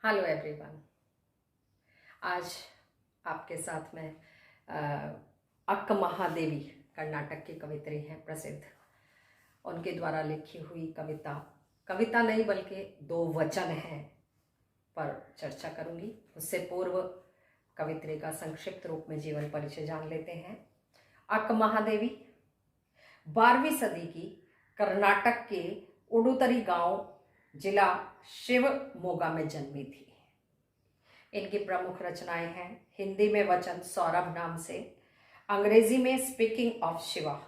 Hello everyone. आज आपके साथ में अक्क महादेवी कर्नाटक की कवित्री हैं प्रसिद्ध, उनके द्वारा लिखी हुई कविता नहीं बल्कि दो वचन हैं पर चर्चा करूंगी। उससे पूर्व कवित्री का संक्षिप्त रूप में जीवन परिचय जान लेते हैं। अक्क महादेवी 12वीं सदी की कर्नाटक के उडुतरी गांव जिला शिवमोगा में जन्मी थी। इनकी प्रमुख रचनाएं हैं हिंदी में वचन सौरभ नाम से, अंग्रेजी में स्पीकिंग ऑफ शिवा।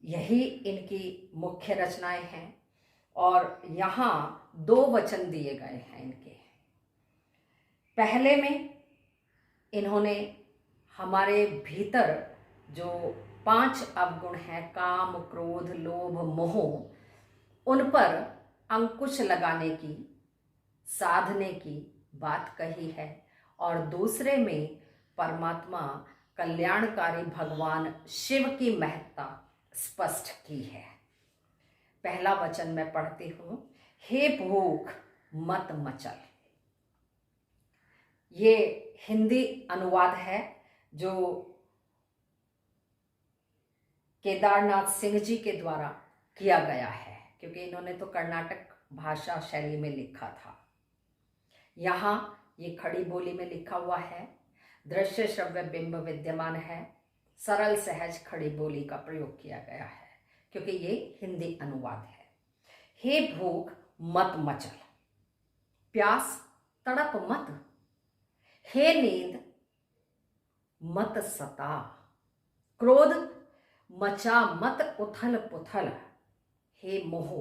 यही इनकी मुख्य रचनाएं हैं और यहाँ दो वचन दिए गए हैं इनके। पहले में इन्होंने हमारे भीतर जो 5 अवगुण हैं, काम, क्रोध, लोभ, मोह, उन पर अंकुश लगाने की, साधने की बात कही है और दूसरे में परमात्मा कल्याणकारी भगवान शिव की महत्ता स्पष्ट की है। पहला वचन मैं पढ़ती हूं। हे भूख मत मचल। ये हिंदी अनुवाद है जो केदारनाथ सिंह जी के द्वारा किया गया है, क्योंकि इन्होंने तो कर्नाटक भाषा शैली में लिखा था। यहाँ ये खड़ी बोली में लिखा हुआ है। दृश्य श्रव्य बिंब विद्यमान है। सरल सहज खड़ी बोली का प्रयोग किया गया है क्योंकि ये हिंदी अनुवाद है। हे भूख मत मचल, प्यास तड़प मत, हे नींद मत सता, क्रोध मचा मत उथल पुथल, हे मोह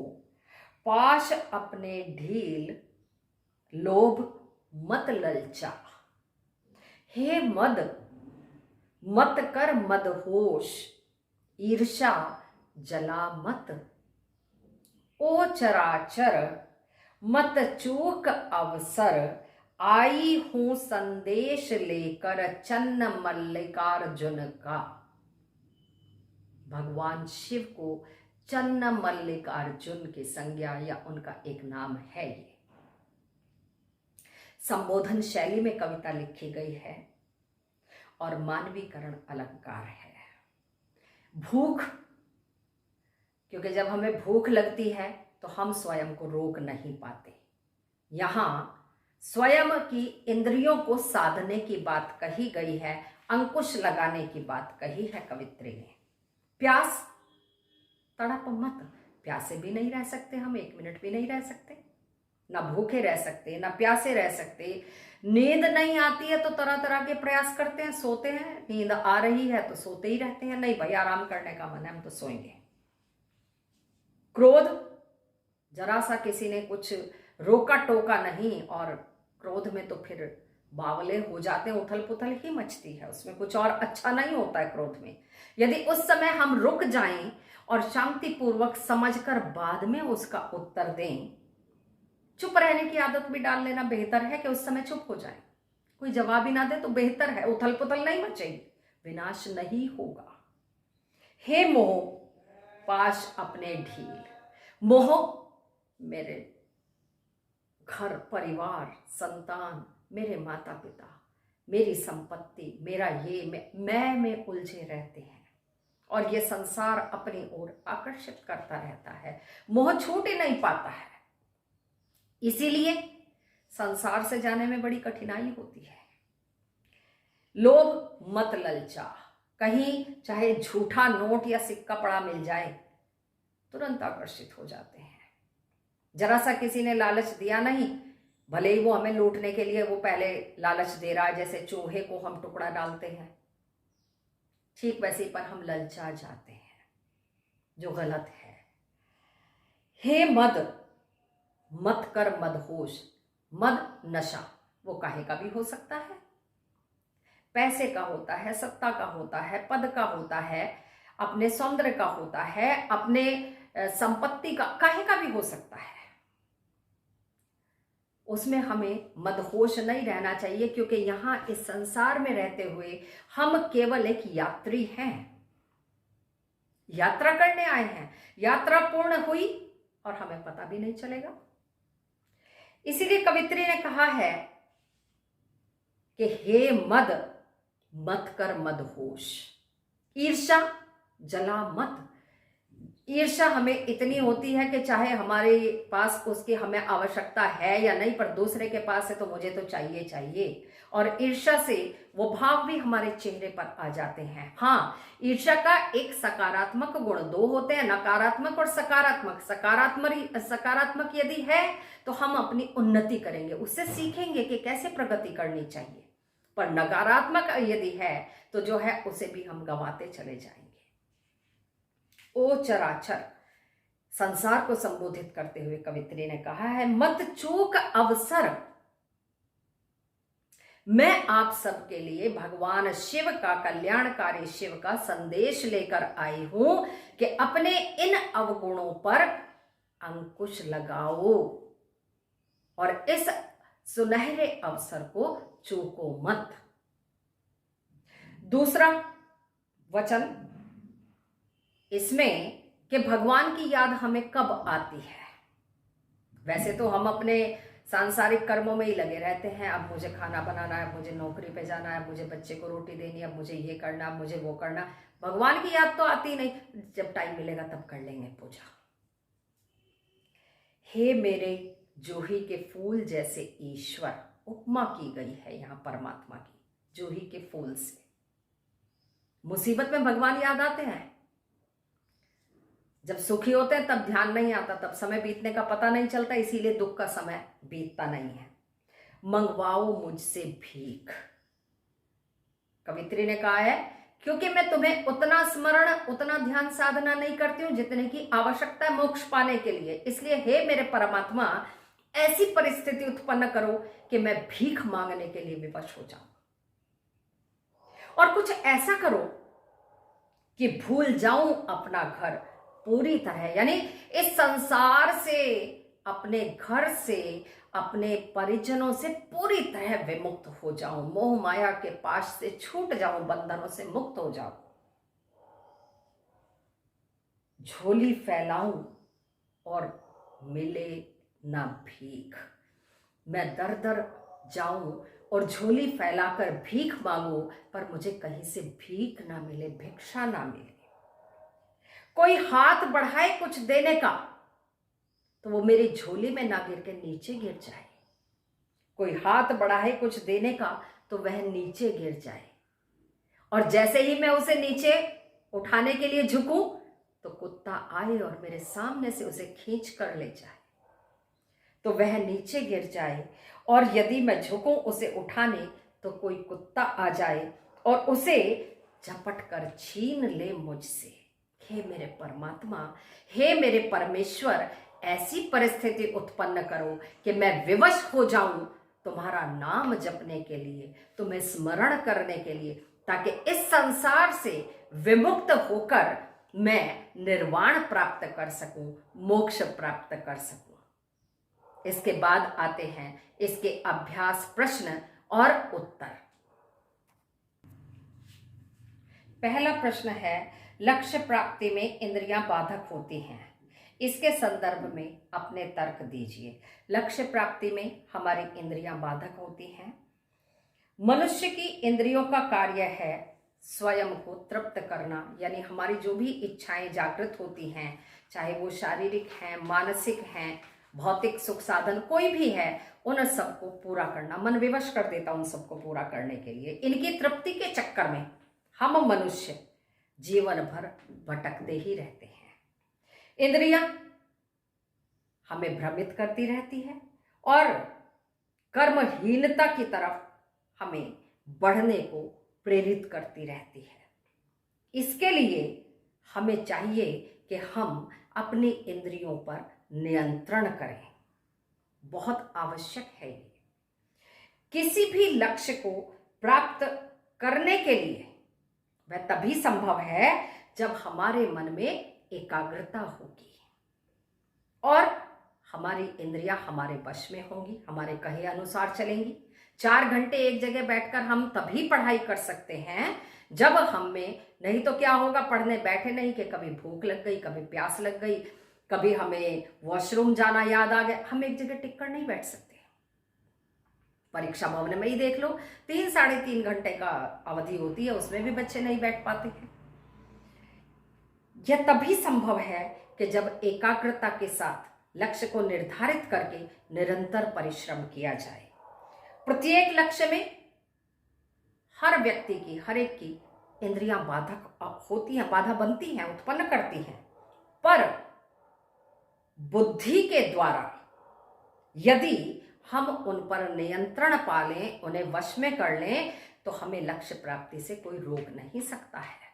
पाश अपने ढील, लोभ मत ललचा, हे मद मत कर मदहोश, ईर्षा जला मत, ओ चराचर मत चूक अवसर, आई हूं संदेश लेकर चन्न मल्लिकार्जुन का। भगवान शिव को चन्न मल्लिकार्जुन की संज्ञा या उनका एक नाम है। ये संबोधन शैली में कविता लिखी गई है और मानवीकरण अलंकार है। भूख, क्योंकि जब हमें भूख लगती है तो हम स्वयं को रोक नहीं पाते। यहाँ स्वयं की इंद्रियों को साधने की बात कही गई है, अंकुश लगाने की बात कही है कवित्री ने। प्यास तड़प मत, प्यासे भी नहीं रह सकते हम, 1 मिनट भी नहीं रह सकते, ना भूखे रह सकते ना प्यासे रह सकते। नींद नहीं आती है तो तरह तरह के प्रयास करते हैं, सोते हैं। नींद आ रही है तो सोते ही रहते हैं, नहीं भाई आराम करने का मन है हम तो सोएंगे। क्रोध, जरा सा किसी ने कुछ रोका टोका नहीं और क्रोध में तो फिर बावले हो जाते हैं, उथल पुथल ही मचती है, उसमें कुछ और अच्छा नहीं होता है क्रोध में। यदि उस समय हम रुक जाएं और शांतिपूर्वक समझकर बाद में उसका उत्तर दें, चुप रहने की आदत भी डाल लेना बेहतर है कि उस समय चुप हो जाए, कोई जवाब ही ना दे तो बेहतर है, उथल पुथल नहीं मचेगी, विनाश नहीं होगा। हे मोह पाश अपने ढील, मोह मेरे घर परिवार संतान, मेरे माता पिता, मेरी संपत्ति, मेरा ये मैं में उलझे रहते हैं और ये संसार अपनी ओर आकर्षित करता रहता है। मोह छूट ही नहीं पाता है, इसीलिए संसार से जाने में बड़ी कठिनाई होती है। लोभ मत ललचा, कहीं चाहे झूठा नोट या सिक्का पड़ा मिल जाए तुरंत आकर्षित हो जाते हैं। जरा सा किसी ने लालच दिया नहीं, भले ही वो हमें लूटने के लिए वो पहले लालच दे रहा है, जैसे चूहे को हम टुकड़ा डालते हैं, ठीक वैसे पर हम ललचा जाते हैं, जो गलत है। हे मद मत कर मदहोश, मद नशा वो काहे का भी हो सकता है, पैसे का होता है, सत्ता का होता है, पद का होता है, अपने सौंदर्य का होता है, अपने संपत्ति का, काहे का भी हो सकता है। उसमें हमें मदहोश नहीं रहना चाहिए, क्योंकि यहाँ इस संसार में रहते हुए हम केवल एक यात्री हैं, यात्रा करने आए हैं। यात्रा पूर्ण हुई और हमें पता भी नहीं चलेगा। इसीलिए कवित्री ने कहा है कि हे मद मत कर मदहोश, ईर्ष्या जला मत। ईर्ष्या हमें इतनी होती है कि चाहे हमारे पास उसकी हमें आवश्यकता है या नहीं, पर दूसरे के पास है तो मुझे तो चाहिए चाहिए। और ईर्ष्या से वो भाव भी हमारे चेहरे पर आ जाते हैं। हाँ, ईर्ष्या का एक सकारात्मक गुण, दो होते हैं, नकारात्मक और सकारात्मक। सकारात्मक यदि है तो हम अपनी उन्नति करेंगे, उससे सीखेंगे कि कैसे प्रगति करनी चाहिए। पर नकारात्मक यदि है तो जो है उसे भी हम गंवाते चले जाएंगे। ओ चराचर, संसार को संबोधित करते हुए कवित्री ने कहा है, मत चूक अवसर, मैं आप सबके लिए भगवान शिव का, कल्याणकारी शिव का संदेश लेकर आई हूं कि अपने इन अवगुणों पर अंकुश लगाओ और इस सुनहरे अवसर को चूको मत। दूसरा वचन इसमें कि भगवान की याद हमें कब आती है। वैसे तो हम अपने सांसारिक कर्मों में ही लगे रहते हैं, अब मुझे खाना बनाना है, मुझे नौकरी पे जाना है, मुझे बच्चे को रोटी देनी है, मुझे ये करना, मुझे वो करना। भगवान की याद तो आती नहीं, जब टाइम मिलेगा तब कर लेंगे पूजा। हे मेरे जूही के फूल जैसे ईश्वर, उपमा की गई है यहां परमात्मा की, जूही के फूल से। मुसीबत में भगवान याद आते हैं, जब सुखी होते हैं तब ध्यान नहीं आता, तब समय बीतने का पता नहीं चलता, इसीलिए दुख का समय बीतता नहीं है। मंगवाओ मुझसे भीख, कवित्री ने कहा है, क्योंकि मैं तुम्हें उतना स्मरण, उतना ध्यान साधना नहीं करती हूं जितने की आवश्यकता है मोक्ष पाने के लिए। इसलिए हे मेरे परमात्मा, ऐसी परिस्थिति उत्पन्न करो कि मैं भीख मांगने के लिए विवश हो जाऊं, और कुछ ऐसा करो कि भूल जाऊं अपना घर पूरी तरह, यानी इस संसार से, अपने घर से, अपने परिजनों से पूरी तरह विमुक्त हो जाऊं, मोह माया के पाश से छूट जाऊं, बंधनों से मुक्त हो जाऊं, झोली फैलाऊं और मिले ना भीख। मैं दर दर जाऊं और झोली फैलाकर भीख मांगू, पर मुझे कहीं से भीख ना मिले, भिक्षा ना मिले। कोई हाथ बढ़ाए कुछ देने का तो वो मेरी झोली में ना गिर के नीचे गिर जाए। कोई हाथ बढ़ाए कुछ देने का तो वह नीचे गिर जाए, और जैसे ही मैं उसे नीचे उठाने के लिए झुकूं तो कुत्ता आए और मेरे सामने से उसे खींच कर ले जाए, तो वह नीचे गिर जाए। और यदि मैं झुकूं उसे उठाने तो कोई कुत्ता आ जाए और उसे झपट कर छीन ले मुझसे। हे मेरे परमात्मा, हे मेरे परमेश्वर, ऐसी परिस्थिति उत्पन्न करो कि मैं विवश हो जाऊं तुम्हारा नाम जपने के लिए, तुम्हें स्मरण करने के लिए, ताकि इस संसार से विमुक्त होकर मैं निर्वाण प्राप्त कर सकूं, मोक्ष प्राप्त कर सकूं। इसके बाद आते हैं इसके अभ्यास प्रश्न और उत्तर। पहला प्रश्न है, लक्ष्य प्राप्ति में इंद्रियां बाधक होती हैं, इसके संदर्भ में अपने तर्क दीजिए। लक्ष्य प्राप्ति में हमारी इंद्रियां बाधक होती हैं। मनुष्य की इंद्रियों का कार्य है स्वयं को तृप्त करना, यानी हमारी जो भी इच्छाएं जागृत होती हैं, चाहे वो शारीरिक हैं, मानसिक हैं, भौतिक सुख साधन कोई भी है, उन सबको पूरा करना। मन विवश कर देता उन सबको पूरा करने के लिए। इनकी तृप्ति के चक्कर में हम मनुष्य जीवन भर भटकते ही रहते हैं। इंद्रियां हमें भ्रमित करती रहती है और कर्महीनता की तरफ हमें बढ़ने को प्रेरित करती रहती है। इसके लिए हमें चाहिए कि हम अपनी इंद्रियों पर नियंत्रण करें, बहुत आवश्यक है ये। किसी भी लक्ष्य को प्राप्त करने के लिए वह तभी संभव है जब हमारे मन में एकाग्रता होगी और हमारी इंद्रियां हमारे वश में होंगी, हमारे कहे अनुसार चलेंगी। 4 घंटे एक जगह बैठकर हम तभी पढ़ाई कर सकते हैं जब हम में, नहीं तो क्या होगा, पढ़ने बैठे नहीं कि कभी भूख लग गई, कभी प्यास लग गई, कभी हमें वॉशरूम जाना याद आ गया, हम एक जगह टिक कर नहीं बैठ सकते। परीक्षा भवन में ही देख लो, 3-3.5 घंटे का अवधि होती है, उसमें भी बच्चे नहीं बैठ पाते हैं। यह तभी संभव है कि जब एकाग्रता के साथ लक्ष्य को निर्धारित करके निरंतर परिश्रम किया जाए। प्रत्येक लक्ष्य में हर व्यक्ति की, हर एक की इंद्रियां बाधक होती हैं, बाधा बनती हैं, उत्पन्न करती हैं, पर बुद्धि के द्वारा यदि हम उन पर नियंत्रण पा लें, उन्हें वश में कर लें, तो हमें लक्ष्य प्राप्ति से कोई रोक नहीं सकता है।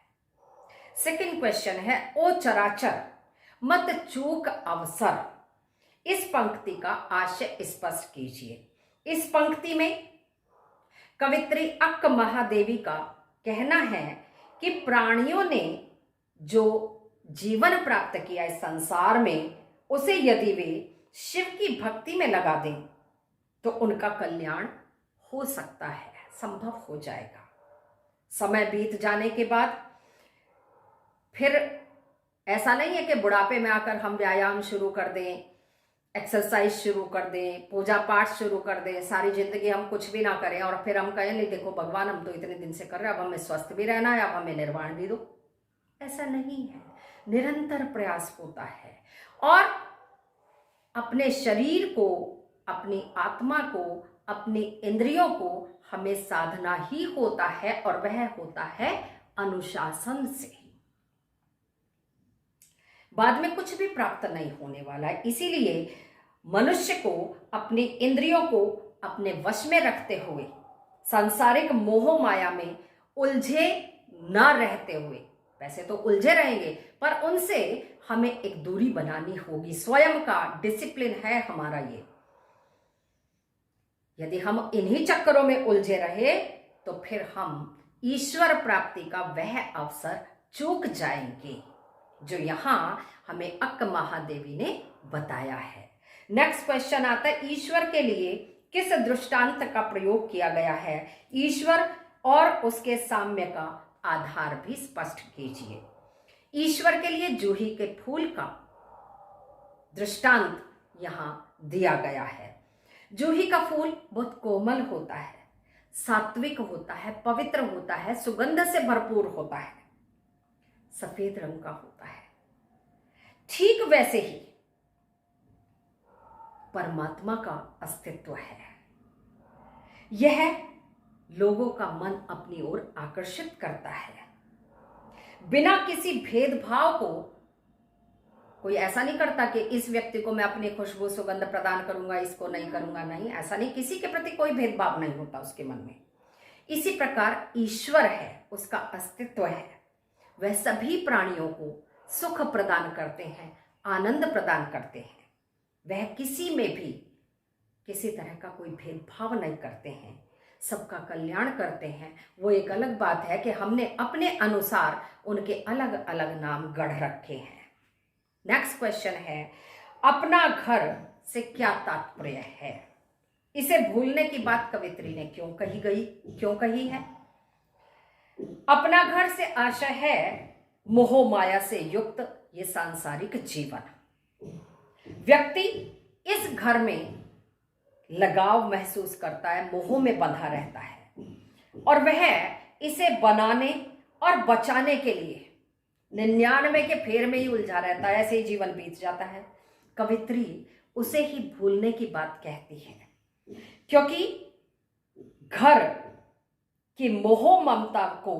सेकंड क्वेश्चन है, ओ चराचर मत चूक अवसर। इस पंक्ति का आशय स्पष्ट कीजिए। इस पंक्ति में कवित्री अक्क महादेवी का कहना है कि प्राणियों ने जो जीवन प्राप्त किया इस संसार में, उसे यदि वे शिव की भक्ति में लगा दें तो उनका कल्याण हो सकता है, संभव हो जाएगा। समय बीत जाने के बाद फिर ऐसा नहीं है कि बुढ़ापे में आकर हम व्यायाम शुरू कर दें, एक्सरसाइज शुरू कर दें, पूजा पाठ शुरू कर दें, सारी जिंदगी हम कुछ भी ना करें और फिर हम कहें नहीं देखो भगवान हम तो इतने दिन से कर रहे हैं, अब हमें स्वस्थ भी रहना है, अब हमें निर्वाण भी दो। ऐसा नहीं है, निरंतर प्रयास होता है और अपने शरीर को, अपनी आत्मा को, अपनी इंद्रियों को हमें साधना ही होता है और वह होता है अनुशासन से। बाद में कुछ भी प्राप्त नहीं होने वाला है। इसीलिए मनुष्य को अपनी इंद्रियों को अपने वश में रखते हुए सांसारिक मोह माया में उलझे न रहते हुए, वैसे तो उलझे रहेंगे पर उनसे हमें एक दूरी बनानी होगी। स्वयं का डिसिप्लिन है हमारा ये। यदि हम इन्हीं चक्करों में उलझे रहे तो फिर हम ईश्वर प्राप्ति का वह अवसर चूक जाएंगे जो यहां हमें अक्क महादेवी ने बताया है। नेक्स्ट क्वेश्चन आता है, ईश्वर के लिए किस दृष्टांत का प्रयोग किया गया है? ईश्वर और उसके साम्य का आधार भी स्पष्ट कीजिए। ईश्वर के लिए जूही के फूल का दृष्टांत यहां दिया गया है। जूही का फूल बहुत कोमल होता है, सात्विक होता है, पवित्र होता है, सुगंध से भरपूर होता है, सफेद रंग का होता है। ठीक वैसे ही परमात्मा का अस्तित्व है। यह लोगों का मन अपनी ओर आकर्षित करता है। बिना किसी भेदभाव को कोई ऐसा नहीं करता कि इस व्यक्ति को मैं अपनी खुशबू सुगंध प्रदान करूंगा, इसको नहीं करूंगा। नहीं, ऐसा नहीं, किसी के प्रति कोई भेदभाव नहीं होता उसके मन में। इसी प्रकार ईश्वर है, उसका अस्तित्व है, वह सभी प्राणियों को सुख प्रदान करते हैं, आनंद प्रदान करते हैं। वह किसी में भी किसी तरह का कोई भेदभाव नहीं करते हैं, सबका कल्याण करते हैं। वो एक अलग बात है कि हमने अपने अनुसार उनके अलग अलग नाम गढ़ रखे हैं। नेक्स्ट क्वेश्चन है, अपना घर से क्या तात्पर्य है? इसे भूलने की बात कवित्री ने क्यों कही है? अपना घर से आशय है मोह माया से युक्त ये सांसारिक जीवन। व्यक्ति इस घर में लगाव महसूस करता है, मोह में बंधा रहता है और वह इसे बनाने और बचाने के लिए 99 के फेर में ही उलझा रहता है, ऐसे ही जीवन बीत जाता है। कवित्री उसे ही भूलने की बात कहती है, क्योंकि घर की मोह ममता को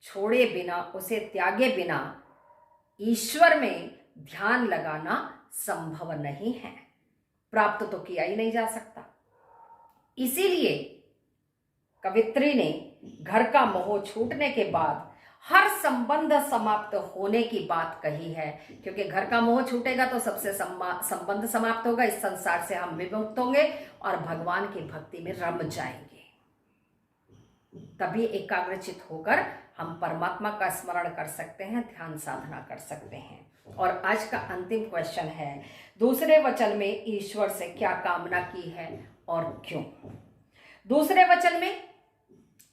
छोड़े बिना, उसे त्यागे बिना ईश्वर में ध्यान लगाना संभव नहीं है, प्राप्त तो किया ही नहीं जा सकता। इसीलिए कवित्री ने घर का मोह छूटने के बाद हर संबंध समाप्त होने की बात कही है, क्योंकि घर का मोह छूटेगा तो सबसे संबंध समाप्त होगा, इस संसार से हम विमुक्त होंगे और भगवान की भक्ति में रम जाएंगे। तभी एकाग्रचित होकर हम परमात्मा का स्मरण कर सकते हैं, ध्यान साधना कर सकते हैं। और आज का अंतिम क्वेश्चन है, दूसरे वचन में ईश्वर से क्या कामना की है और क्यों? दूसरे वचन में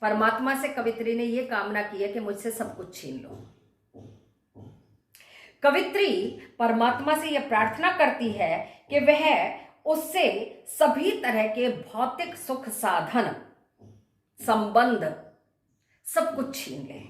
परमात्मा से कवित्री ने यह कामना की है कि मुझसे सब कुछ छीन लो। कवित्री परमात्मा से यह प्रार्थना करती है कि वह उससे सभी तरह के भौतिक सुख साधन संबंध सब कुछ छीन ले।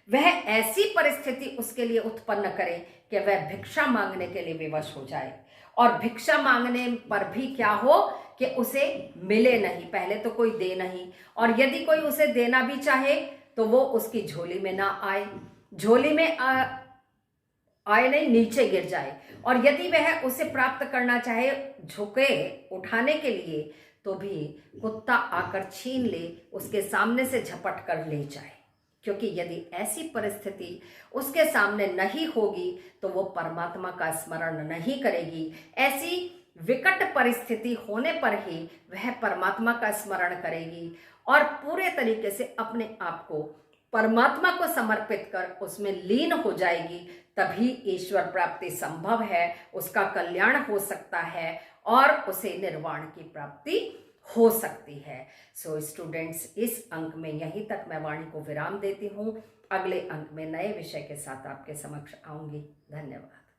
वह ऐसी परिस्थिति उसके लिए उत्पन्न करे कि वह भिक्षा मांगने के लिए विवश हो जाए, और भिक्षा मांगने पर भी क्या हो कि उसे मिले नहीं, पहले तो कोई दे नहीं, और यदि कोई उसे देना भी चाहे तो वो उसकी झोली में ना आए, झोली में आए नहीं, नीचे गिर जाए, और यदि वह उसे प्राप्त करना चाहे झुके उठाने के लिए तो भी कुत्ता आकर छीन ले, उसके सामने से झपट कर ले जाए। क्योंकि यदि ऐसी परिस्थिति उसके सामने नहीं होगी तो वो परमात्मा का स्मरण नहीं करेगी। ऐसी विकट परिस्थिति होने पर ही वह परमात्मा का स्मरण करेगी और पूरे तरीके से अपने आप को परमात्मा को समर्पित कर उसमें लीन हो जाएगी। तभी ईश्वर प्राप्ति संभव है, उसका कल्याण हो सकता है और उसे निर्वाण की प्राप्ति हो सकती है। सो स्टूडेंट्स, इस अंक में यहीं तक मैं वाणी को विराम देती हूँ। अगले अंक में नए विषय के साथ आपके समक्ष आऊंगी। धन्यवाद।